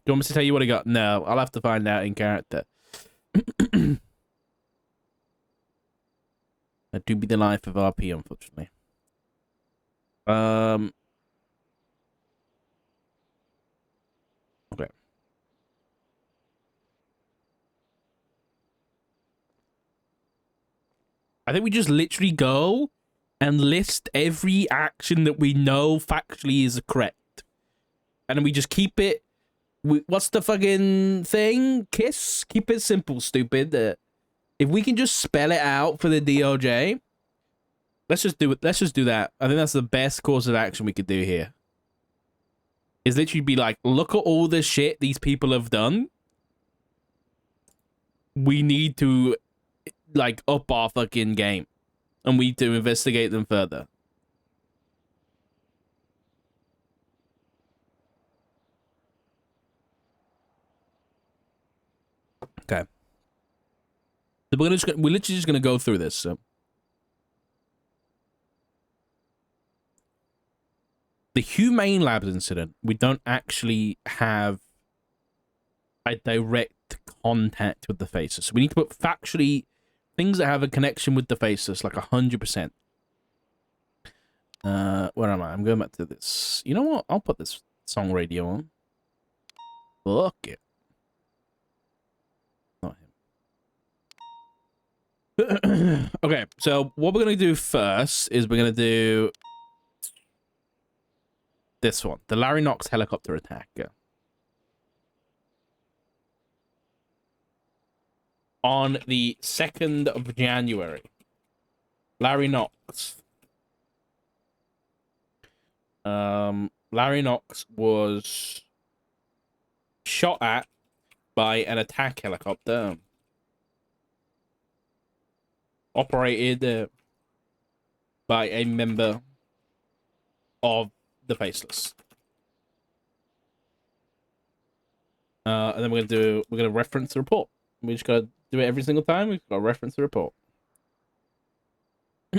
you want me to tell you what I got? No, I'll have to find out in character. That do be the life of RP, unfortunately. Okay. I think we just literally go and list every action that we know factually is correct. And then we just keep it... what's the fucking thing? KISS? Keep it simple, stupid. If we can just spell it out for the DOJ, let's just do it. Let's just do that. I think that's the best course of action we could do here. Is literally be like, look at all the shit these people have done. We need to, like, up our fucking game. And we need to investigate them further. Okay. So we're literally just gonna go through this. So. The Humane Labs incident, we don't actually have a direct contact with the faces. So we need to put factually things that have a connection with the faces, like 100%. Where am I? I'm going back to this. You know what? I'll put this song radio on. Fuck it. Not him. Okay, so what we're going to do first is we're going to do this one. The Larry Knox helicopter attack. On the 2nd of January. Larry Knox. Larry Knox was shot at by an attack helicopter operated by a member of the Faceless. And then we're gonna reference the report. We just gotta do it every single time. We've got to reference the report.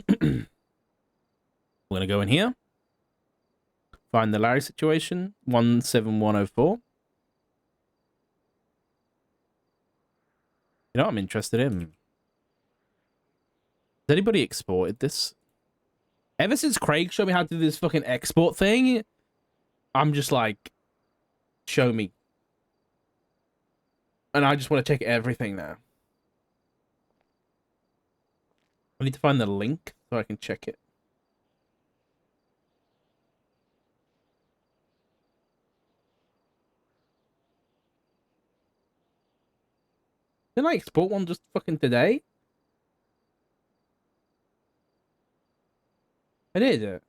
We're gonna go in here. Find the Larry situation, 17104. You know what I'm interested in? Has anybody exported this? Ever since Craig showed me how to do this fucking export thing, I'm just like, show me. And I just want to check everything now. I need to find the link so I can check it. Didn't I export one just fucking today? I did.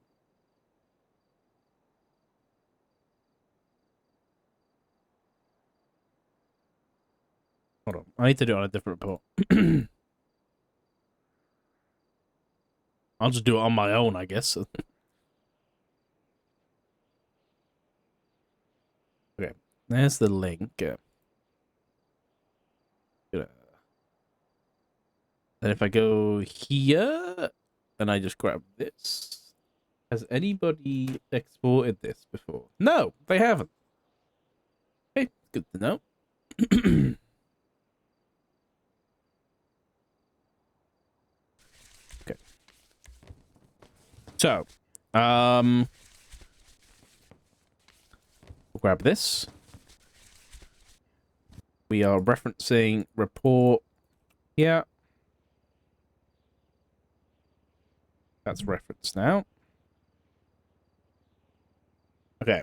Hold on. I need to do it on a different report. I'll just do it on my own, I guess. Okay. There's the link. And if I go here, and I just grab this. Has anybody exported this before? No, they haven't. Okay, good to know. Okay. So, we'll grab this. We are referencing report here. That's referenced now. Okay.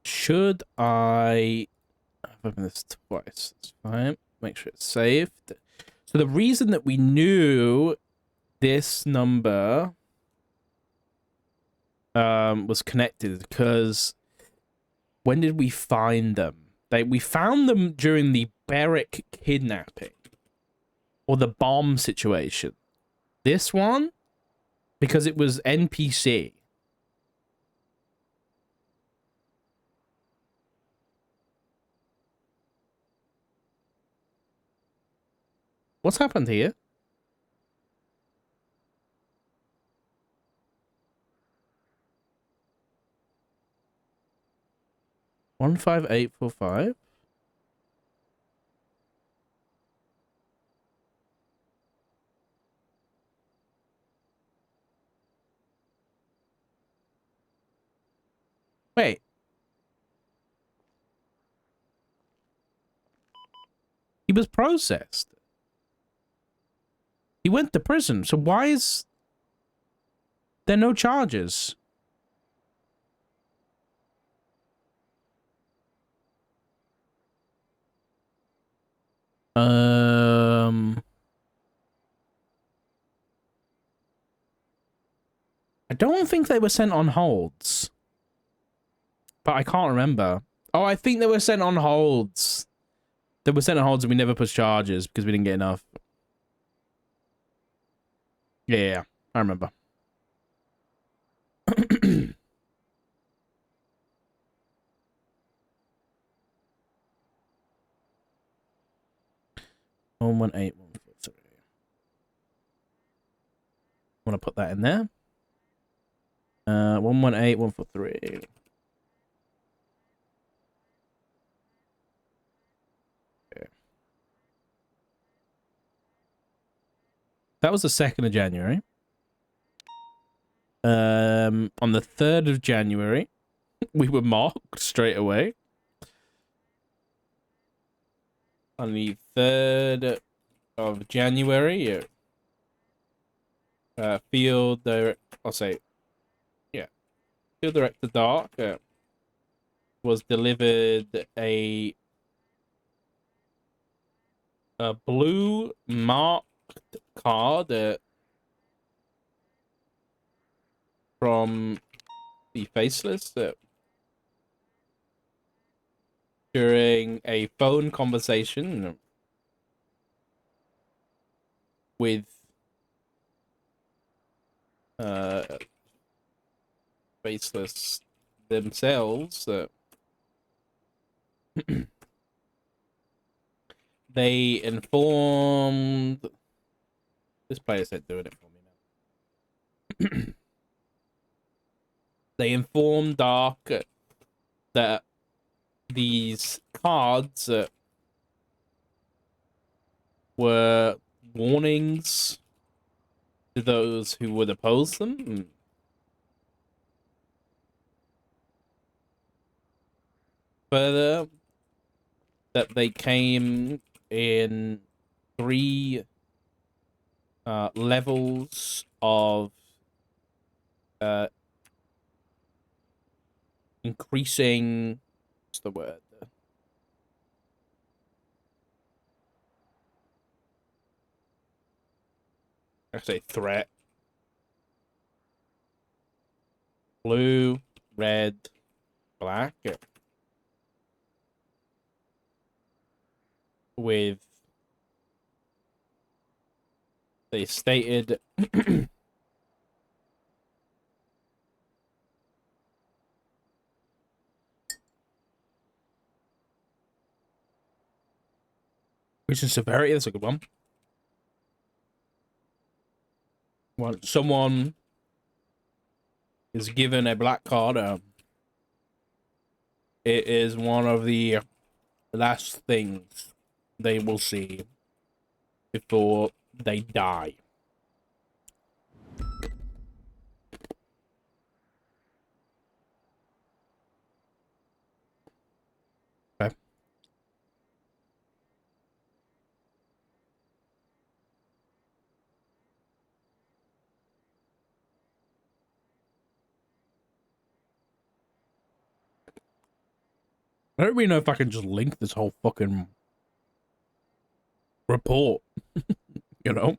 Should I... I've opened this twice. That's fine. Make sure it's saved. So the reason that we knew this number was connected is because when did we find them? We found them during the Barrick kidnapping or the bomb situation. This one, because it was NPC. What's happened here? 15845. Wait. He was processed. He went to prison. So why is there no charges? I don't think they were sent on holds. But I can't remember. Oh, I think they were sent on holds. They were sent on holds and we never pushed charges because we didn't get enough. Yeah, I remember. One 18143. Want to put that in there? 118143. Okay. That was the 2nd of January. On the 3rd of January, we were marked straight away. On the 3rd of January, field director, I'll say, yeah, field director Dark was delivered a blue marked card from the Faceless during a phone conversation with Faceless themselves. They informed... This player's head doing it for me now. They informed Dark that these cards were warnings to those who would oppose them. Further, that they came in 3 levels of increasing, what's the word? I say threat. Blue, red, black. With, they stated which is severity. That's a good one. Well, someone is given a black card. It is one of the last things they will see before they die. Okay. I don't really know if I can just link this whole fucking report, you know?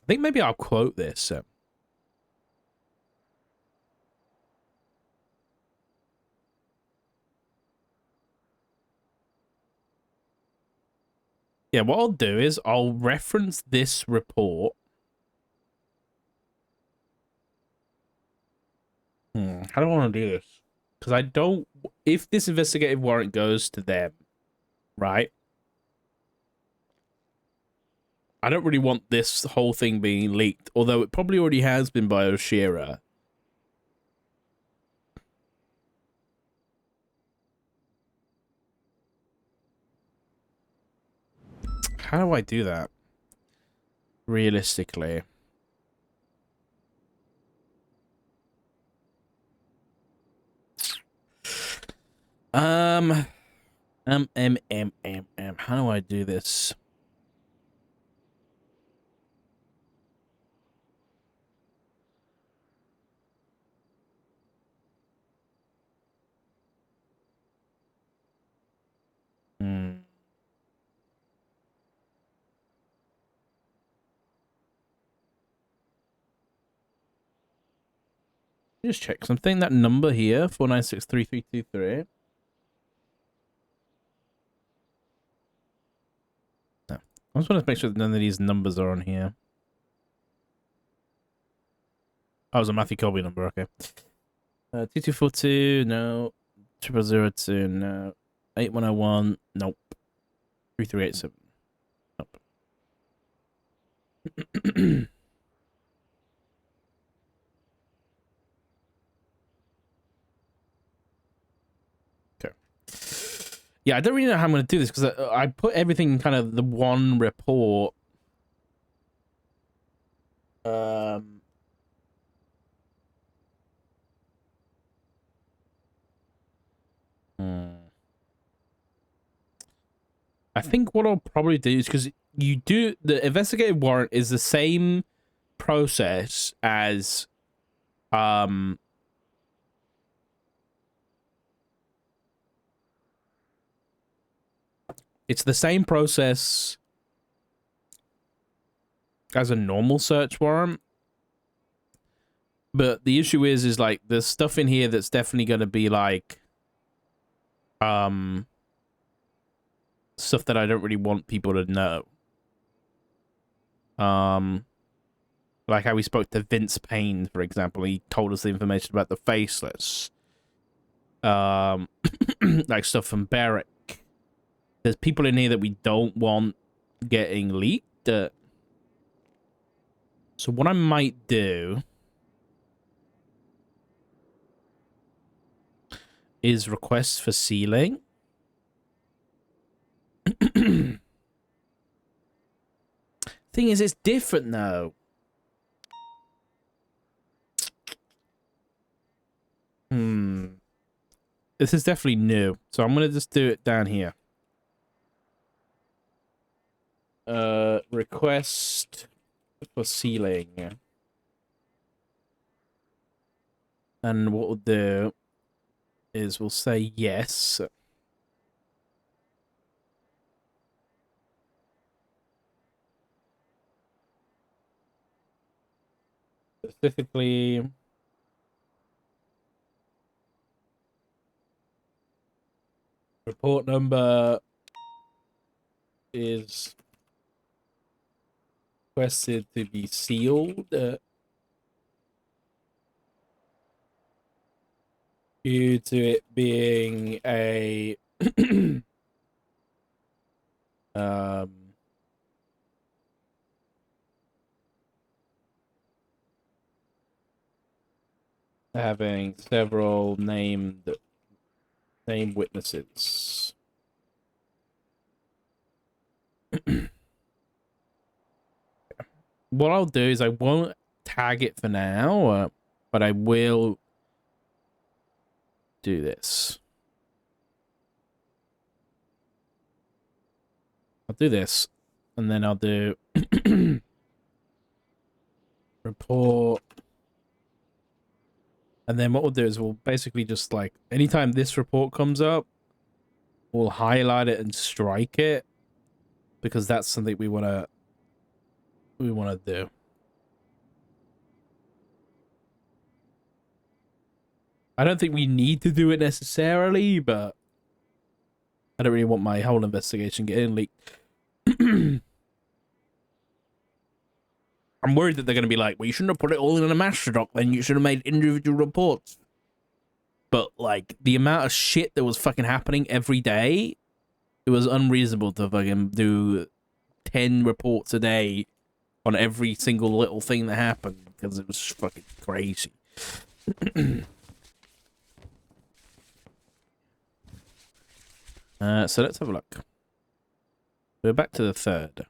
I think maybe I'll quote this. Yeah, what I'll do is I'll reference this report. How do I want to do this? Because I don't... If this investigative warrant goes to them, right? I don't really want this whole thing being leaked, although it probably already has been by Oshira. How do I do that? Realistically. How do I do this? Just check something. That number here, 4963323. No. I just want to make sure that none of these numbers are on here. Oh, it was a Matthew Colby number, okay. 2242, no. 0002, no. 8101, nope. 3387, nope. Okay. Yeah, I don't really know how I'm going to do this because I put everything in kind of the one report. I think what I'll probably do is because you do the investigative warrant is the same process as it's the same process as a normal search warrant. But the issue is like there's stuff in here that's definitely going to be like stuff that I don't really want people to know. Like how we spoke to Vince Payne, for example. He told us the information about the faceless. Like stuff from Barrick. There's people in here that we don't want getting leaked. So what I might do is request for sealing. Thing is, it's different though. This is definitely new, so I'm gonna just do it down here. Request for sealing. And what we'll do is we'll say yes. Specifically, report number is requested to be sealed due to it being a having several named witnesses. What I'll do is I won't tag it for now, but I will do this. I'll do this, and then I'll do report. And then what we'll do is we'll basically just like, anytime this report comes up, we'll highlight it and strike it, because that's something we want to do. I don't think we need to do it necessarily, but I don't really want my whole investigation getting leaked. I'm worried that they're going to be like, well, you shouldn't have put it all in a master doc, then you should have made individual reports. But, like, the amount of shit that was fucking happening every day, it was unreasonable to fucking do 10 reports a day on every single little thing that happened, because it was fucking crazy. So let's have a look. We're back to the 3rd.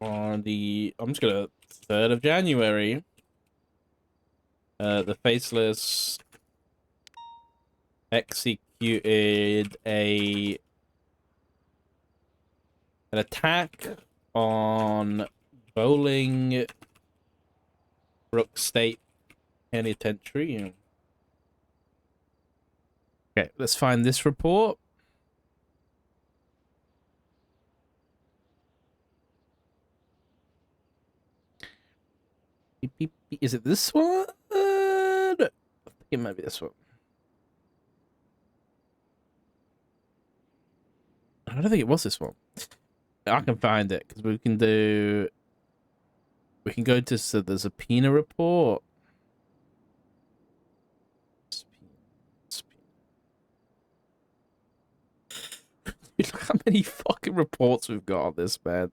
On the, I'm just gonna, 3rd of January, the Faceless executed an attack on Bowling Brook State Penitentiary. Okay, let's find this report. Is it this one? I think it might be this one. I don't think it was this one. I can find it because we can do. We can go to the subpoena report. Look how many fucking reports we've got on this, man.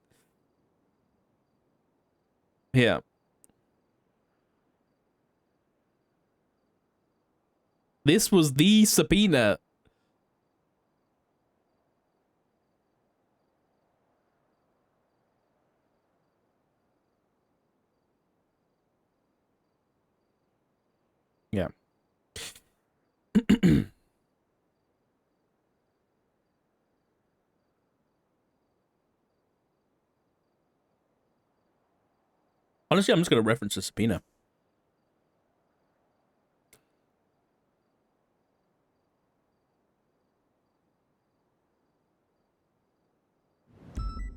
Yeah. This was the subpoena. Yeah. Honestly, I'm just going to reference the subpoena.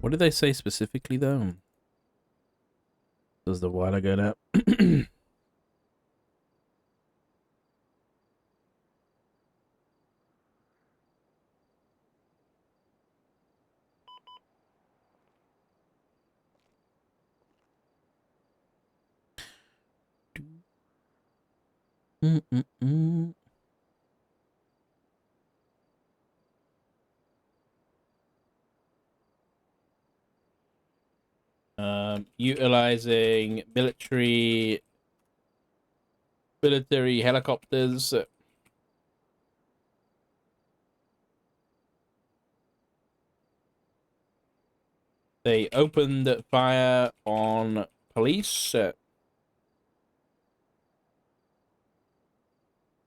What did they say specifically, though? This was a while ago now. Utilizing military helicopters. They opened fire on police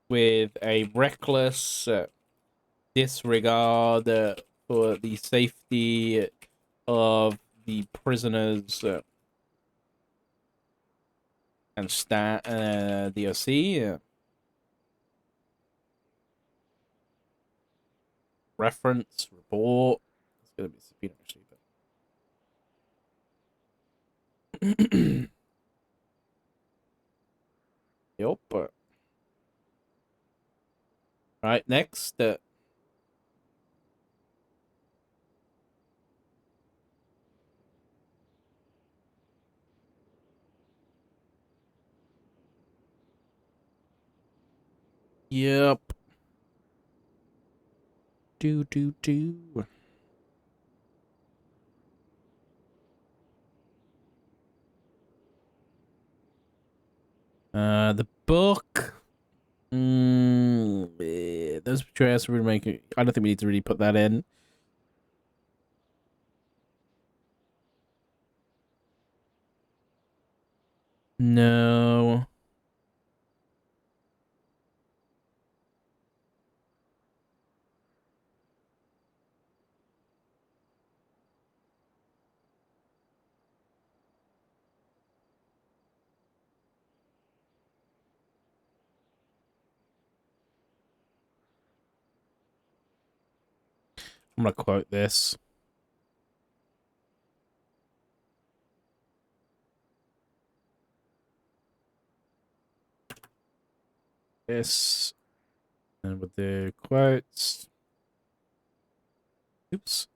with a reckless disregard for the safety of the prisoners and DOC. Reference report. It's gonna be subpoena actually, but yep. Right, next. Yep. Do. The book. Those portrayals we're making. I don't think we need to really put that in. No. I'm gonna quote this. this. And with the quotes. Oops.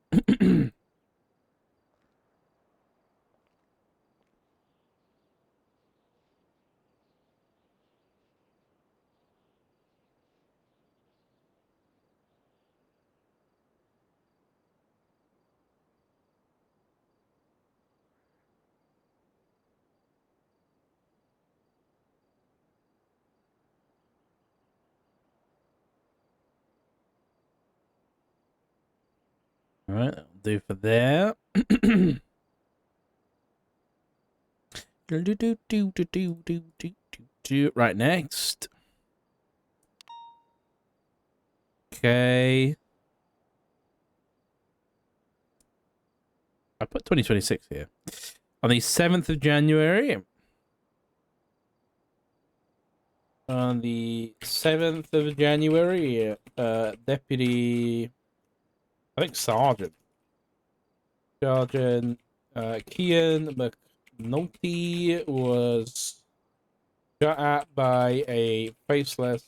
All right, that'll do for there. Right, next. Okay. I put 2026 here. On the 7th of January. On the 7th of January, Deputy, I think Sergeant Kian McNulty was shot at by a faceless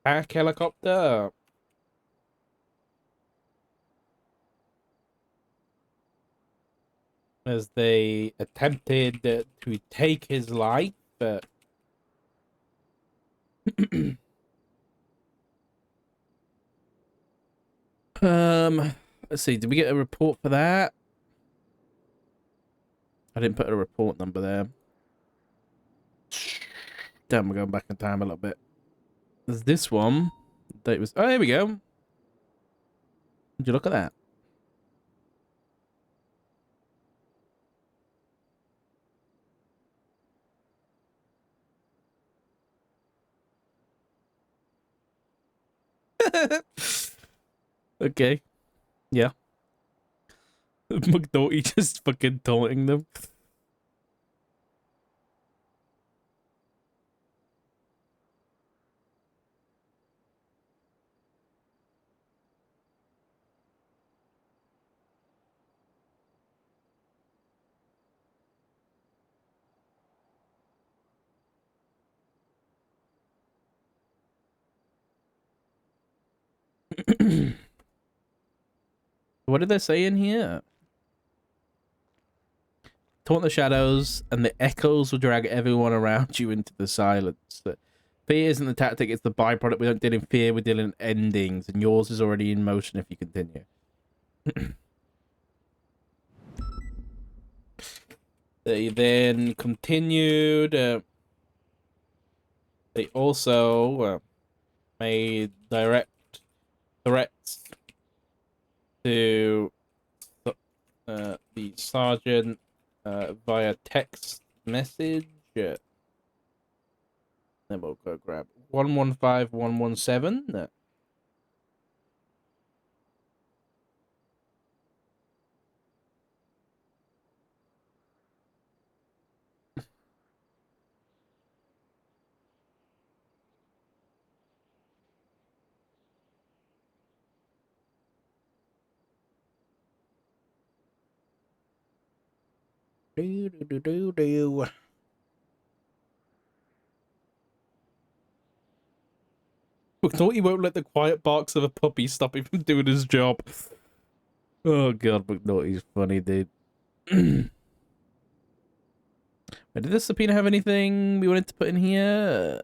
attack helicopter. As they attempted to take his life. Let's see, did we get a report for that? I didn't put a report number there. Damn, we're going back in time a little bit. There's this one. The date was, oh, here we go. Would you look at that? Okay. Yeah. McNulty just fucking taunting them. What did they say in here? Taunt the shadows, and the echoes will drag everyone around you into the silence. Fear isn't the tactic, it's the byproduct. We don't deal in fear, we deal in endings, and yours is already in motion if you continue. They then continued. They also made direct threats to the sergeant via text message. Then we'll go grab 115117. Thought he won't let the quiet barks of a puppy stop him from doing his job. Oh god, McNulty's funny, dude. Did the subpoena have anything we wanted to put in here?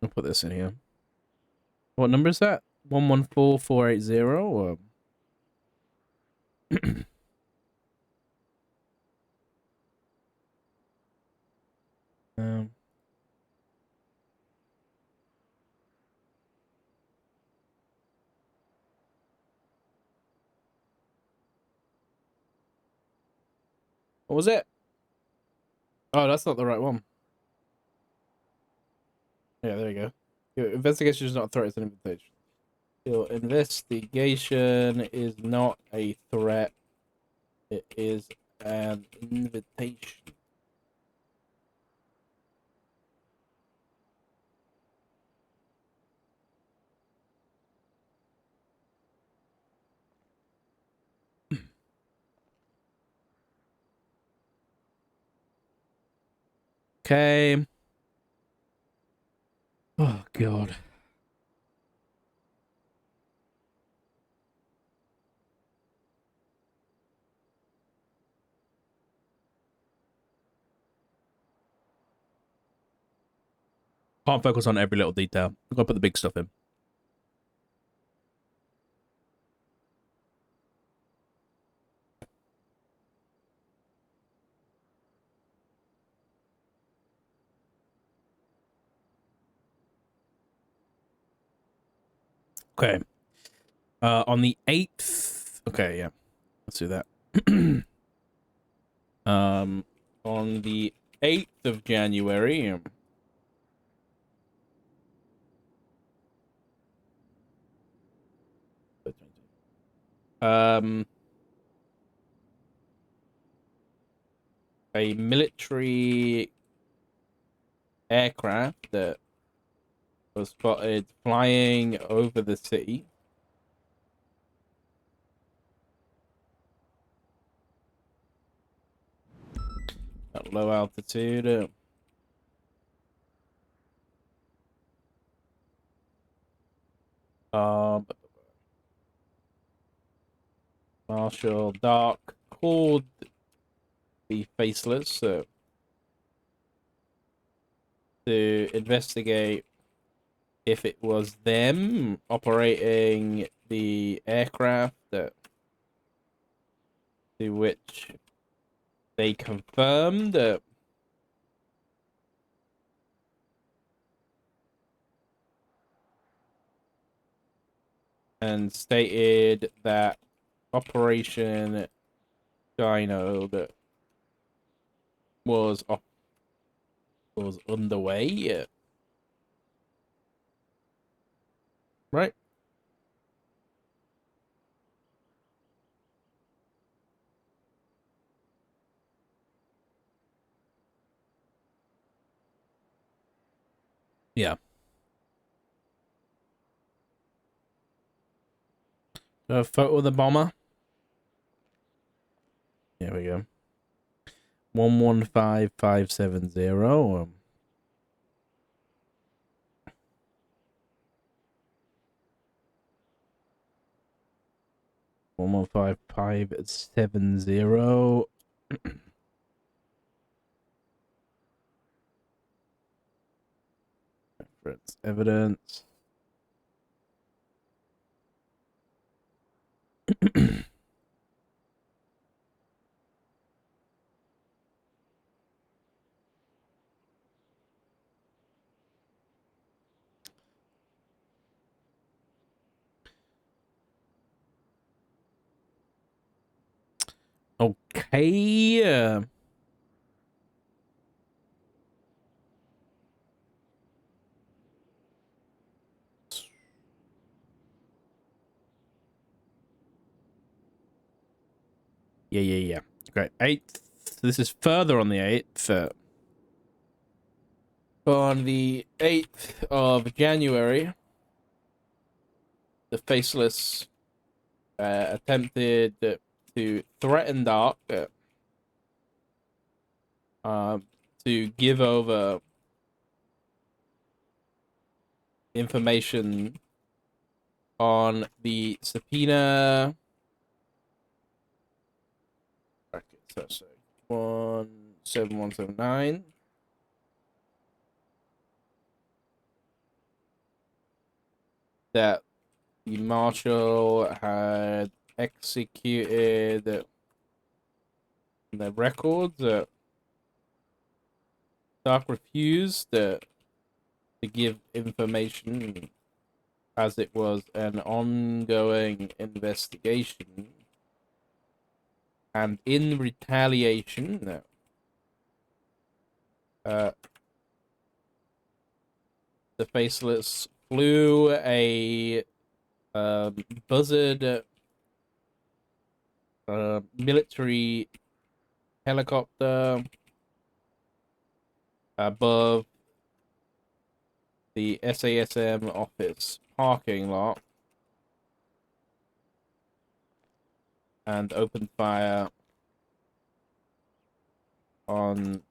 I'll put this in here. What number is that? 114480 or um what was it? Oh, that's not the right one. Yeah, there you go. Your investigation is not a threat, it's an invitation. Your investigation is not a threat. It is an invitation. Okay. Oh, God. Can't focus on every little detail. I've got to put the big stuff in. Okay. On the 8th. Okay, yeah. Let's do that. On the 8th of January. A military aircraft that was spotted flying over the city. At low altitude. Marshal Dark called the Faceless to investigate if it was them operating the aircraft, to which they confirmed and stated that Operation Dino was underway. Right? Yeah. A photo of the bomber. There we go. 115570. 115570. Reference evidence. Okay. Yeah. Okay, 8th. This is further on the 8th. On the 8th of January, the Faceless attempted to threaten Dark to give over information on the subpoena. So 17179. That the marshal had executed the records. Dark refused to give information as it was an ongoing investigation. And in retaliation, the Faceless flew a buzzard military helicopter above the SASM office parking lot and opened fire on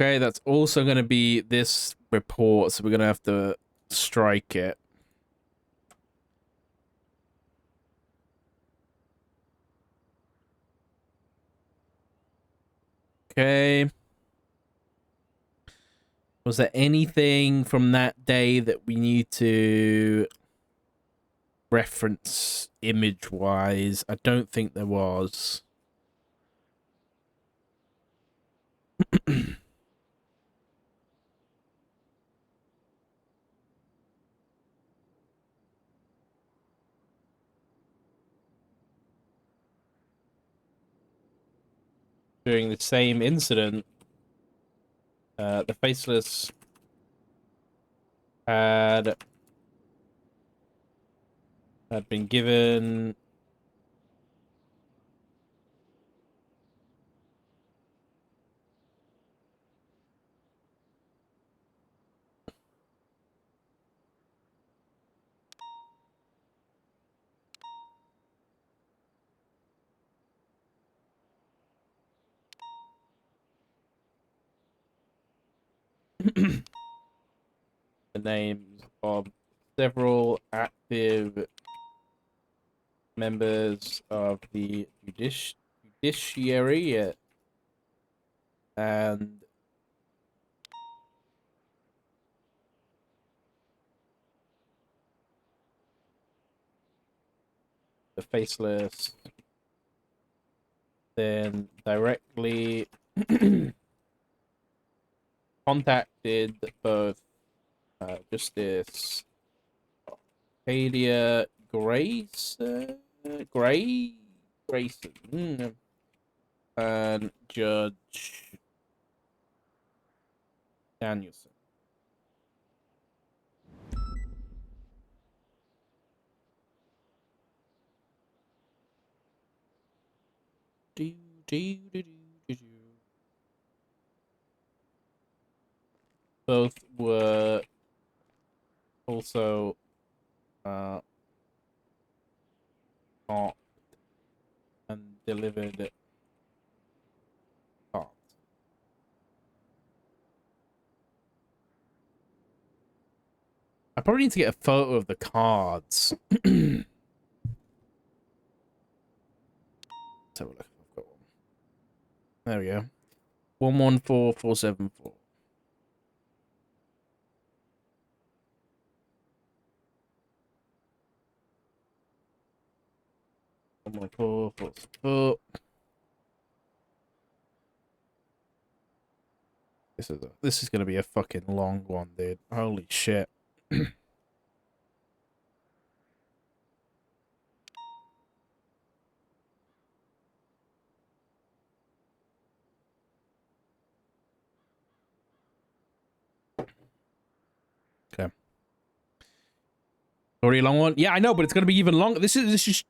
Okay, that's also going to be this report, so we're going to have to strike it. Okay. Was there anything from that day that we need to reference image-wise? I don't think there was. During the same incident, the Faceless had been given the names of several active members of the judiciary and the Faceless then directly contacted both Justice Arcadia Grayson and Judge Danielson. Both were also marked and delivered cards. I probably need to get a photo of the cards. Let's have a look. I've got one. There we go. 114474. 11444. This is gonna be a fucking long one, dude. Holy shit. Okay. Already a long one? Yeah, I know, but it's gonna be even longer. This is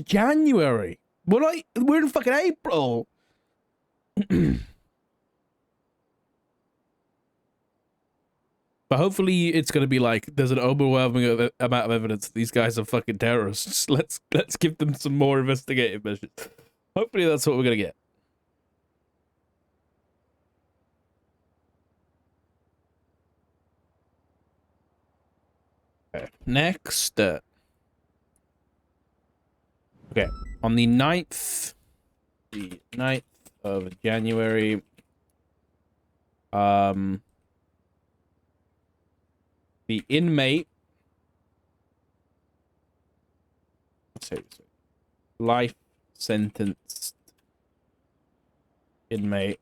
January. We're in fucking April. But hopefully it's gonna be like there's an overwhelming amount of evidence that these guys are fucking terrorists. Let's give them some more investigative measures. Hopefully that's what we're gonna get. Okay. Next. Okay. On the 9th of January, the inmate, life sentenced inmate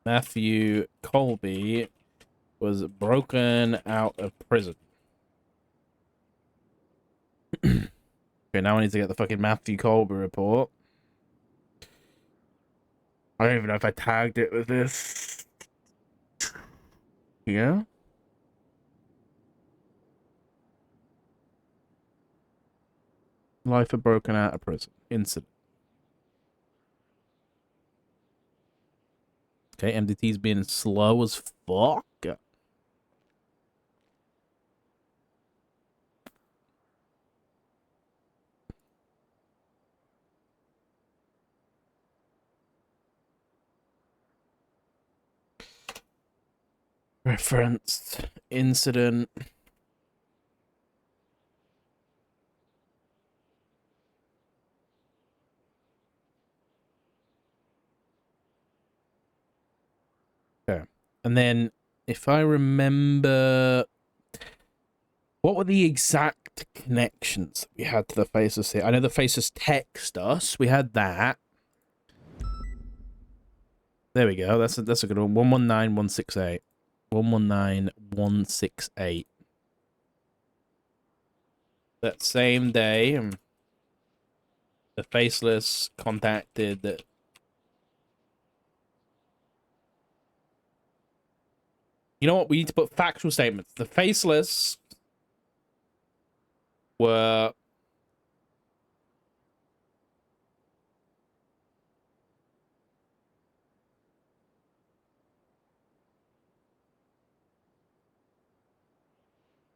Matthew Colby was broken out of prison. Okay, now I need to get the fucking Matthew Colby report. I don't even know if I tagged it with this. Yeah. Life of broken out of prison incident. Okay, MDT's being slow as fuck. Reference incident. Okay. And then if I remember, what were the exact connections we had to the faceless here? I know the faceless text us. We had that. There we go. That's a good one. 119168. 119168. That same day, the faceless contacted the... You know what? We need to put factual statements. The faceless were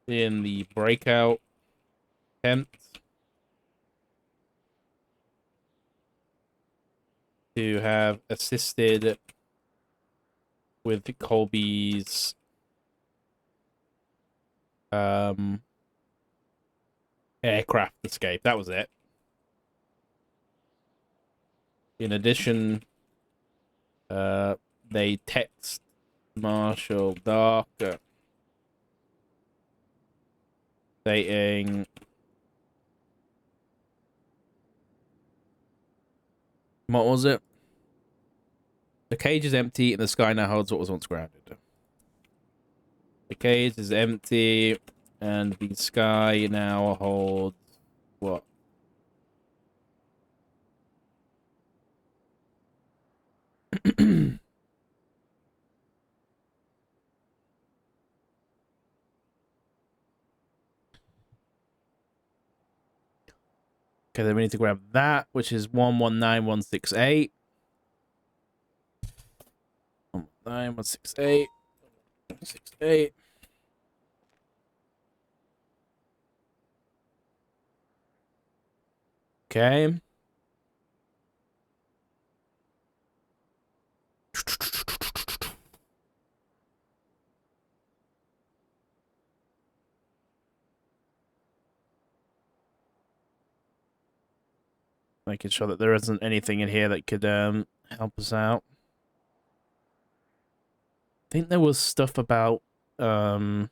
in the breakout attempt to have assisted with Colby's aircraft escape. That was it. In addition, they text Marshall Darker stating what was it? The cage is empty and the sky now holds what was once grounded. The cage is empty and the sky now holds what? Okay, then we need to grab that, which is 119168. 119168. 68. Okay. Making sure that there isn't anything in here that could help us out. I think there was stuff about there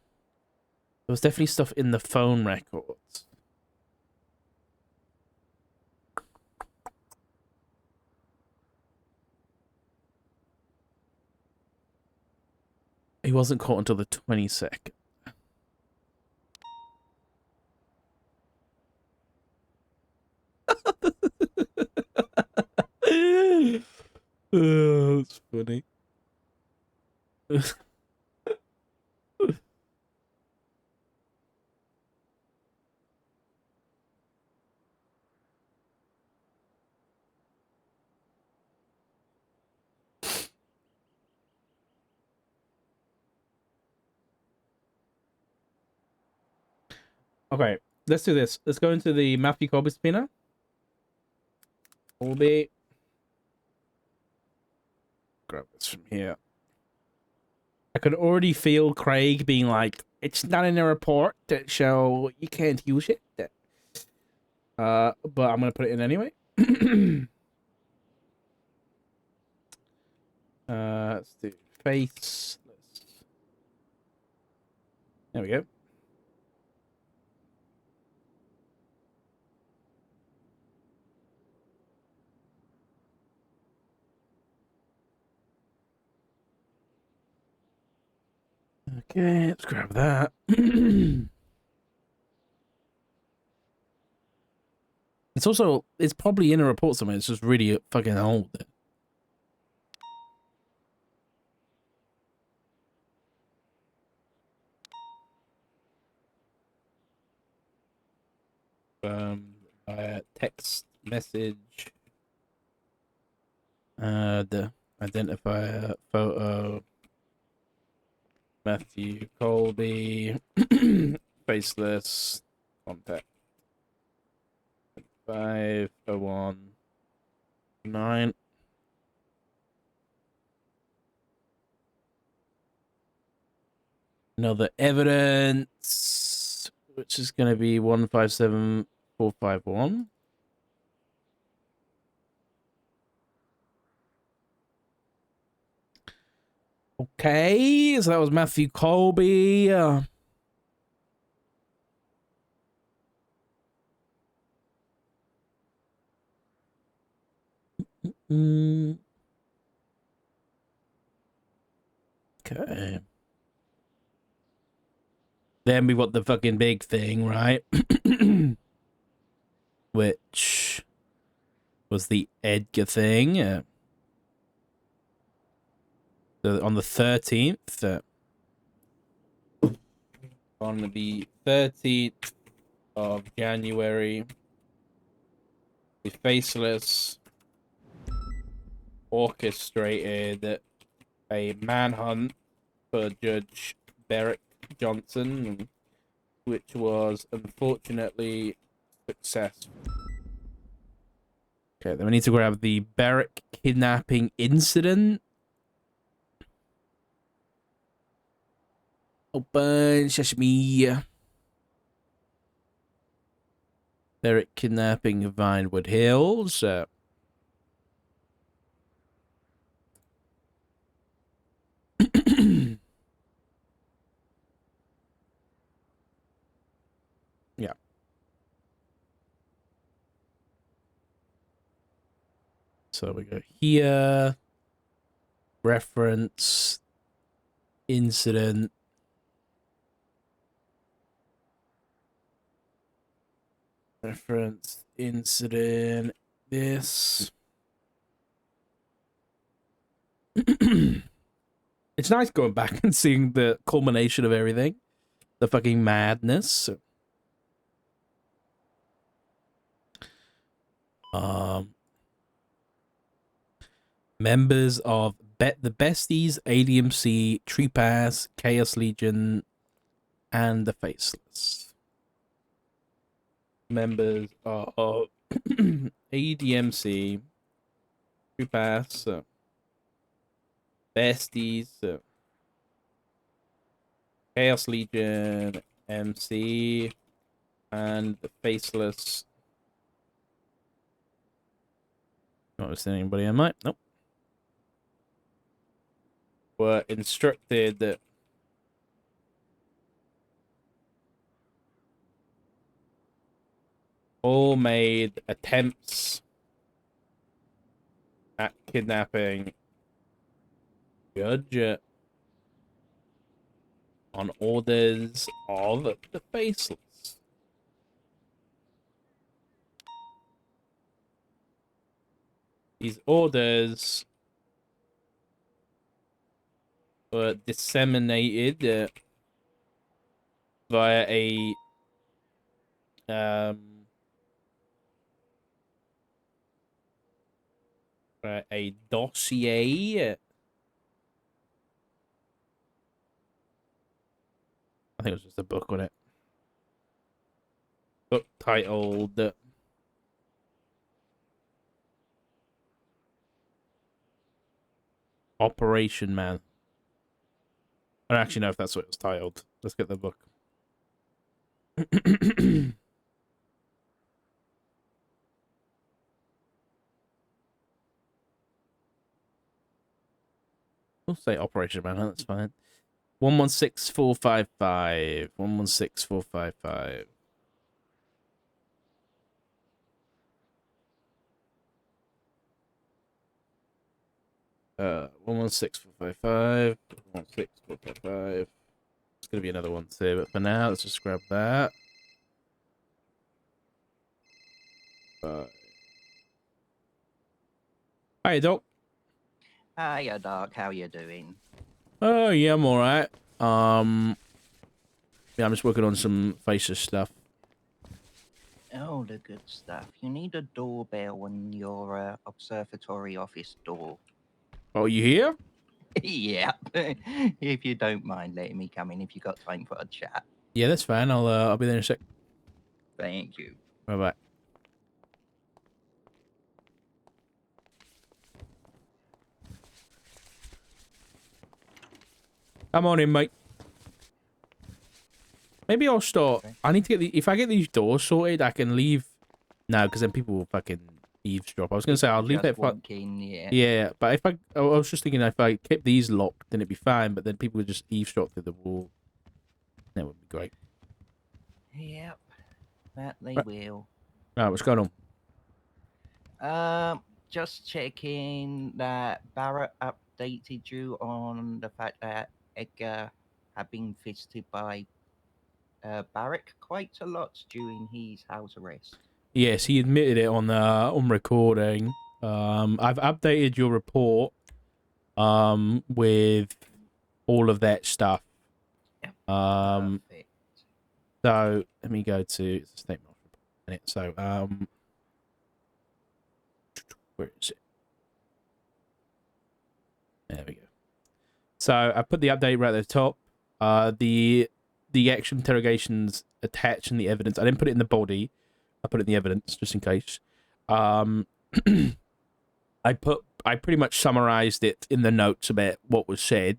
was definitely stuff in the phone records. He wasn't caught until the 22nd. Oh, that's funny. Okay, let's do this. Let's go into the Matthew Colby spinner. Colby. Grab this from here. I could already feel Craig being like, it's not in the report, so you can't use it. But I'm going to put it in anyway. Let's do face. There we go. Okay, let's grab that. It's probably in a report somewhere. It's just really fucking old. Text message. The identifier photo. Matthew Colby. Faceless. Contact. 5019. Another evidence, which is going to be 157451. Okay, so that was Matthew Colby. Okay. Then we got the fucking big thing, right? Which was the Edgar thing. On the 13th. On the 13th of January, the Faceless orchestrated a manhunt for Judge Derek Johnson, which was unfortunately successful. Okay, then we need to grab the Barrack kidnapping incident. Open sesame. Barrack kidnapping of Vinewood Hills. Yeah. So we go here. Reference. Incident. Reference. Incident. This. It's nice going back and seeing the culmination of everything. The fucking madness. Members of the Besties, ADMC, Tree Pass, Chaos Legion, and the Faceless. Members of ADMC, Tree Pass, Besties, Chaos Legion, MC, and the Faceless. Not missing anybody in mind? Nope. Were instructed that all made attempts at kidnapping Judge on orders of the Faceless. These orders were disseminated via a dossier. I think it was just a book on it. Book titled Operation Man. I don't actually know if that's what it was titled. Let's get the book. We'll say Operation Manhunt, that's fine. 116455. 116455. 116455. 116455. It's gonna be another one too, but for now, let's just grab that. Hi, Doc. Hiya, Doc. How you doing? Oh, yeah, I'm alright. Yeah, I'm just working on some faces stuff. Oh, the good stuff. You need a doorbell on your observatory office door. Oh, you here? Yeah. If you don't mind letting me come in if you got time for a chat. Yeah, that's fine. I'll be there in a sec. Thank you. Bye-bye. Come on in, mate. Maybe I'll start. Okay. I need to get if I get these doors sorted, I can leave. No, because then people will fucking eavesdrop. I was gonna say I'll People leave just that. walk in, yeah. Yeah, but if I was just thinking if I kept these locked, then it'd be fine. But then people would just eavesdrop through the wall. That would be great. Yep, that they Right, will. right, what's going on? Just checking that Barrett updated you on the fact that Edgar had been visited by Barrick quite a lot during his house arrest. Yes, he admitted it on recording. I've updated your report with all of that stuff. Yep. Um, Perfect. so let me go to the statement of report. So where is it? There we go. So I put the update right at the top. The action interrogations attached in the evidence. I didn't put it in the body. I put it in the evidence just in case. I pretty much summarized it in the notes about what was said.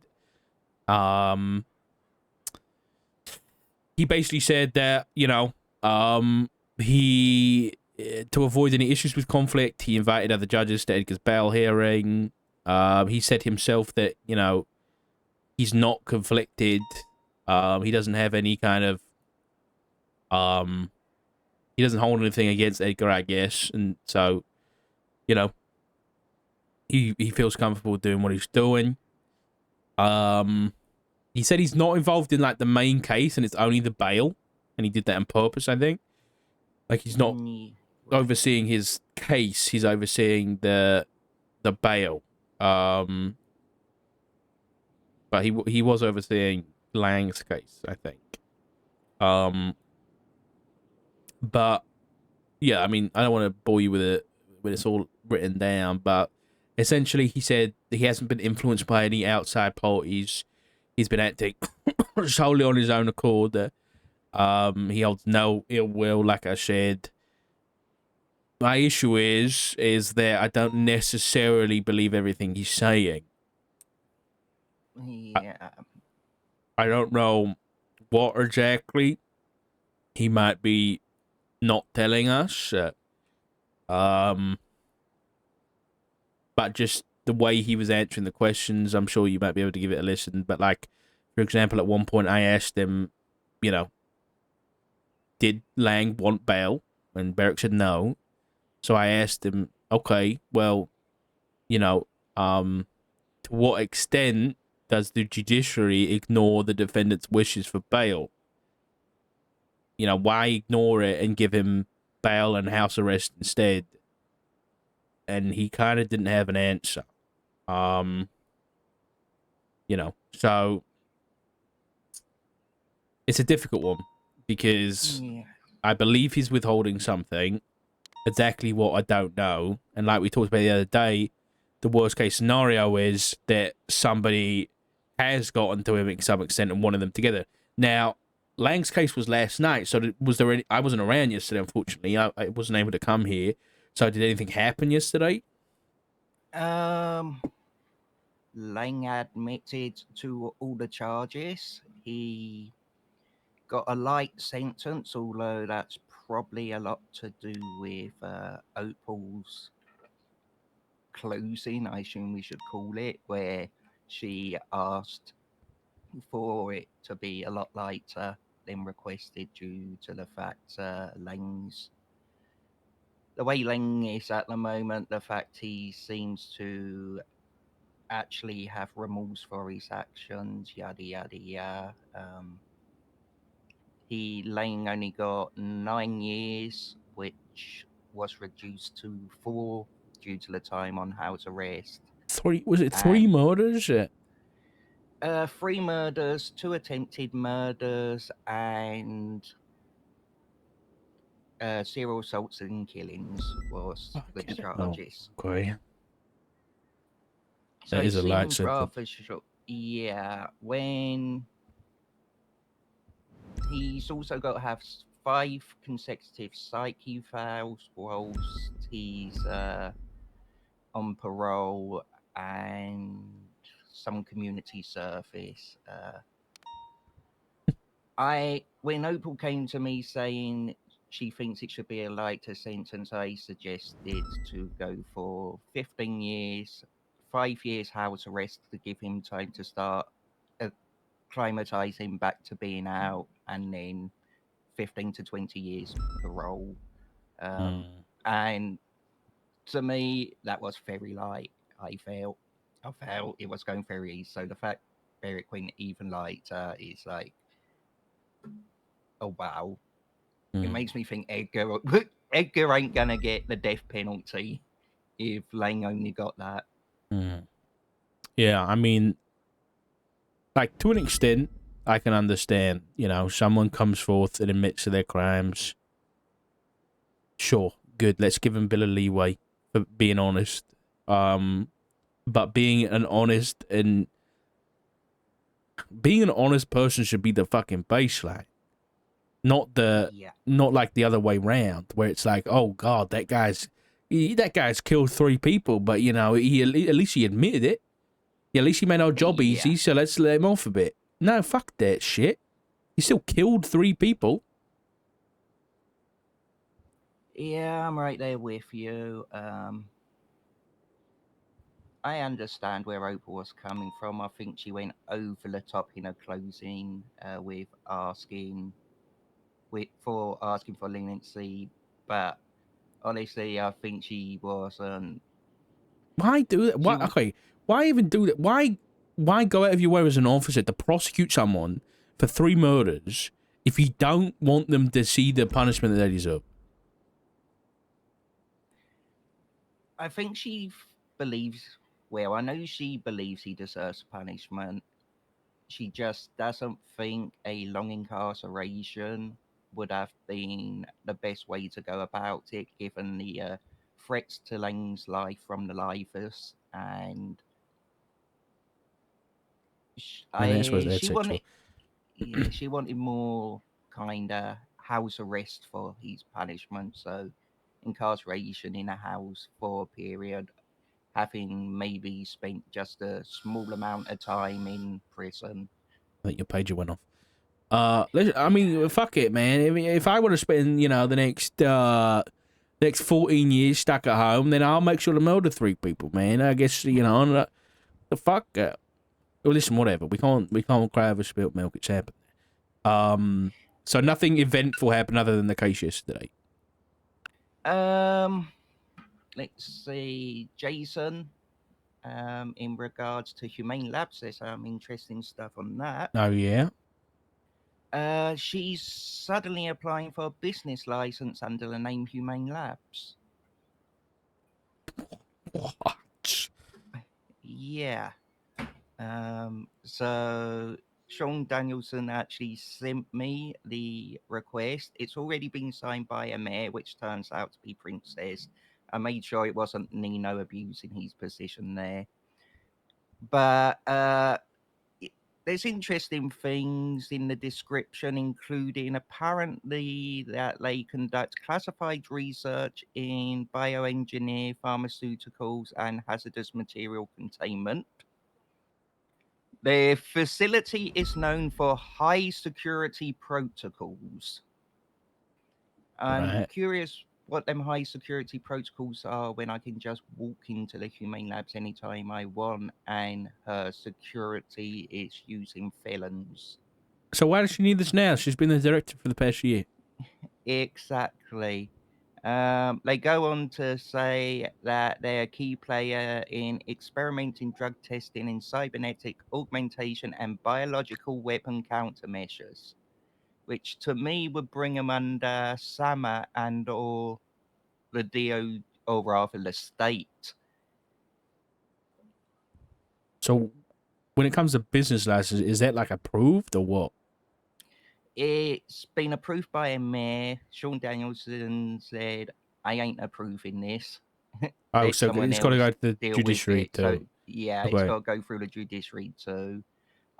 He basically said that he to avoid any issues with conflict, he invited other judges to Edgar's bail hearing. He said himself that he's not conflicted. He doesn't have any kind of he doesn't hold anything against Edgar, I guess, and so he feels comfortable doing what he's doing. He said he's not involved in like the main case, and it's only the bail, and he did that on purpose. I think, like he's not Right. overseeing his case; he's overseeing the bail. But he was overseeing Lang's case, I think. But yeah, I mean, I don't want to bore you with it when it's all written down, but essentially, he said he hasn't been influenced by any outside parties. He's been acting solely on his own accord. He holds no ill will, like I said. My issue is that I don't necessarily believe everything he's saying. Yeah. I don't know what exactly he might be not telling us. But just the way he was answering the questions, I'm sure you might be able to give it a listen. But like, for example, at one point I asked him, did Lang want bail? And Barrick said no. So I asked him, okay, well, to what extent does the judiciary ignore the defendant's wishes for bail? Why ignore it and give him bail and house arrest instead? And he kind of didn't have an answer. So it's a difficult one because Yeah. I believe he's withholding something. Exactly what I don't know. And like we talked about the other day, the worst case scenario is that somebody has gotten to him to some extent and wanted them together. Now, Lang's case was last night, so was there any? I wasn't around yesterday, unfortunately. I wasn't able to come here. So did anything happen yesterday? Um, Lang admitted to all the charges. He got a light sentence, although that's probably a lot to do with Opal's closing, I assume we should call it, where she asked for it to be a lot lighter than requested due to the fact the way Lang is at the moment, the fact he seems to actually have remorse for his actions, yada yada yada. Lang only got 9 years, which was reduced to 4 due to the time on house arrest. Was it And 3 murders? 3 murders, 2 attempted murders, and serial assaults and killings was the Fucking hell. charges. Okay. So That it is a light seems sentence. rather short. Yeah, when he's also got to have 5 consecutive psych evals whilst he's on parole and some community service. When Opal came to me saying she thinks it should be a lighter sentence, I suggested to go for 15 years, 5 years house arrest to give him time to start acclimatizing back to being out, and then 15 to 20 years parole. Um, Mm. and to me, that was very light. I felt it was going very easy. So the fact Eric went even lighter is like, oh wow. It Mm. makes me think Edgar ain't gonna get the death penalty if Lang only got that. Mm. Yeah, I mean, like, to an extent, I can understand. You know, someone comes forth and admits to their crimes. Sure, good. Let's give them a bit of leeway for being honest. But being an honest person should be the fucking baseline, not Yeah, not like the other way round, where it's like, oh god, that guy's killed 3 people, but you know, at least he admitted it. Yeah, at least he made our job yeah, easy, so let's let him off a bit. No, fuck that shit. He still killed 3 people. yeah. I'm right there with you. I understand where Opal was coming from. I think she went over the top in her closing with asking for leniency, but honestly, I think she wasn't. Why do that? She Why? w- Okay, why even do that? Why go out of your way as an officer to prosecute someone for 3 murders if you don't want them to see the punishment that they deserve? I think believes. Well, I know she believes he deserves punishment. She just doesn't think a long incarceration would have been the best way to go about it, given the threats to Lang's life from the lifers. And I mean, I suppose that's she it too. wanted, yeah, she wanted more kind of house arrest for his punishment. So incarceration in a house for a period, having maybe spent just a small amount of time in prison. I think your pager went off. I Yeah. mean, fuck it, man. I mean, if I were to spend, you know, the next 14 years stuck at home, then I'll make sure to murder 3 people, man. I guess, you know, the fuck. Well, listen, whatever. We can't cry over spilt milk. It's happened. Um, so nothing eventful happened other than the case yesterday. Um, let's see, Jason. In regards to Humane Labs, there's some interesting stuff on that. Oh yeah. She's suddenly applying for a business license under the name Humane Labs. What? Yeah. So Sean Danielson actually sent me the request. It's already been signed by a mayor, which turns out to be Princess. I made sure it wasn't Nino abusing his position there. But there's interesting things in the description, including apparently that they conduct classified research in bioengineer, pharmaceuticals, and hazardous material containment. Their facility is known for high security protocols. I'm Right. curious what them high security protocols are when I can just walk into the Humane Labs anytime I want and her security is using felons. So why does she need this now? She's been the director for the past year. Exactly. They go on to say that they're a key player in experimenting drug testing in cybernetic augmentation and biological weapon countermeasures, which to me would bring them under SAMA and or the DO, or rather the state. So when it comes to business license, is that like approved or what? It's been approved by a mayor. Sean Danielson said, I ain't approving this. Oh, Let so someone it's got to go else to the deal with judiciary it. So, too. yeah, it's Okay. got to go through the judiciary too.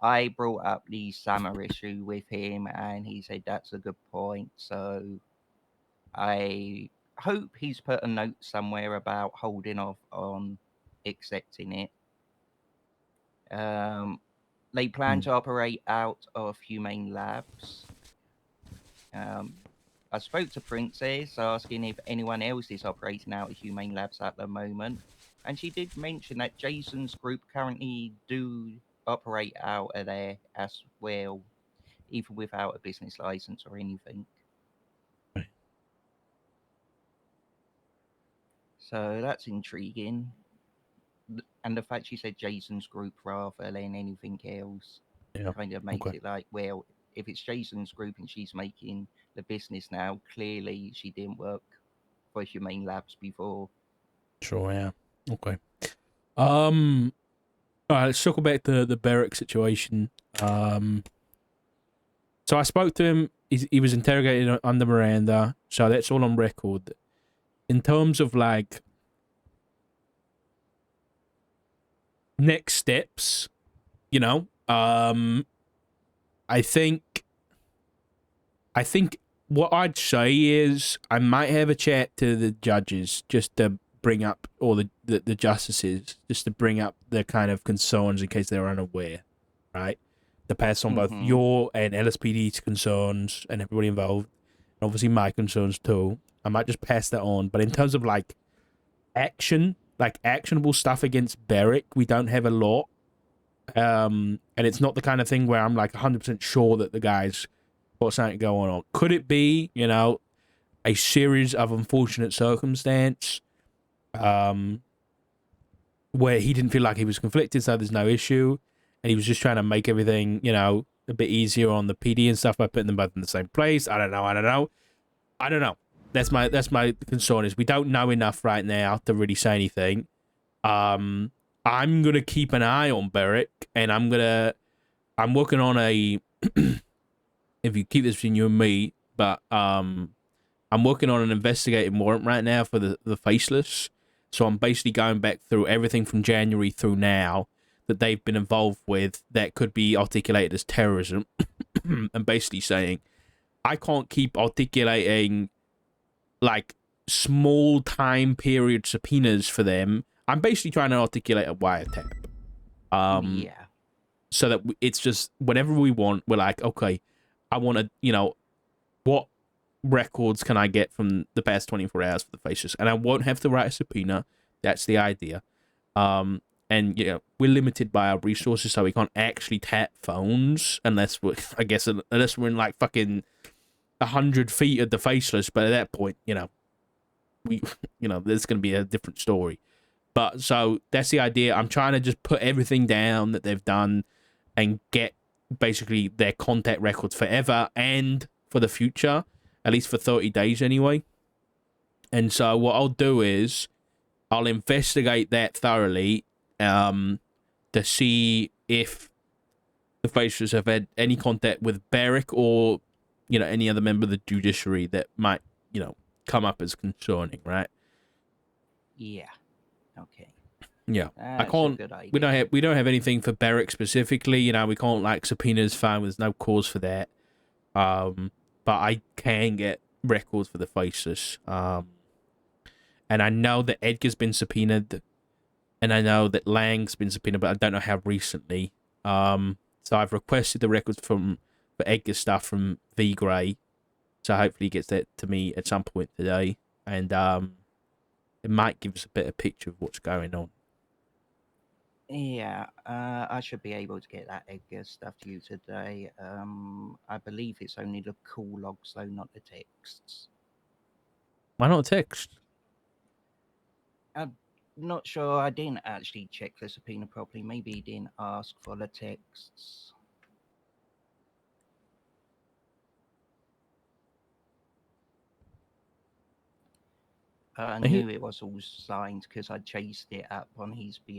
I brought up the summer issue with him, and he said that's a good point. So I hope he's put a note somewhere about holding off on accepting it. Um, They plan to operate out of Humane Labs. I spoke to Princess asking if anyone else is operating out of Humane Labs at the moment, and she did mention that Jason's group currently do operate out of there as well, even without a business license or anything. Right. So that's intriguing. And the fact she said Jason's group rather than anything else Yeah. kind of makes Okay. it like, well, if it's Jason's group and she's making the business now, clearly she didn't work for Humane Labs before. Sure. Yeah. Okay. All right. Let's circle back to the Beric situation. So I spoke to him. He was interrogated under Miranda, so that's all on record. In terms of like next steps, you know, I think what I'd say is I might have a chat to the judges just to bring up, or the justices, just to bring up the kind of concerns in case they're unaware, right? To pass on both your and LSPD's concerns and everybody involved, and obviously my concerns too. I might just pass that on. But in terms of like action, like actionable stuff against Beric, we don't have a lot. And it's not the kind of thing where I'm like 100% sure that the guy's got something going on. Could it be, you know, a series of unfortunate circumstance, where he didn't feel like he was conflicted, so there's no issue, and he was just trying to make everything, you know, a bit easier on the PD and stuff by putting them both in the same place. I don't know. That's my concern, is we don't know enough right now to really say anything. I'm gonna keep an eye on Beric, and I'm working on a if you keep this between you and me, but I'm working on an investigative warrant right now for the faceless. So I'm basically going back through everything from January through now that they've been involved with that could be articulated as terrorism, and basically saying I can't keep articulating like small time period subpoenas for them. I'm basically trying to articulate a wiretap. Yeah. So that it's just whenever we want, we're like, okay, I want to, you know, what records can I get from the past 24 hours for the faces? And I won't have to write a subpoena. That's the idea. And, you know, we're limited by our resources, so we can't actually tap phones unless unless we're in like fucking 100 feet of the faceless. But at that point, you know, there's going to be a different story. But so that's the idea. I'm trying to just put everything down that they've done and get basically their contact records forever and for the future, at least for 30 days anyway. And so what I'll do is I'll investigate that thoroughly, to see if the faces have had any contact with Beric or, you know, any other member of the judiciary that might, you know, come up as concerning, right? Yeah. Okay. Yeah, That's I can't. a good idea. We don't have anything for Beric specifically. You know, we can't like subpoenas found. There's no cause for that. But I can get records for the faceless. And I know that Edgar's been subpoenaed, and I know that Lang's been subpoenaed, but I don't know how recently. So I've requested the records for Edgar's stuff from V Gray, so hopefully he gets that to me at some point today, and it might give us a better picture of what's going on. Yeah, I should be able to get that Edgar stuff to you today. I believe it's only the call logs, though, not the texts. Why not text? I'm not sure. I didn't actually check the subpoena properly. Maybe he didn't ask for the texts. I knew it was all signed because I chased it up on his behalf.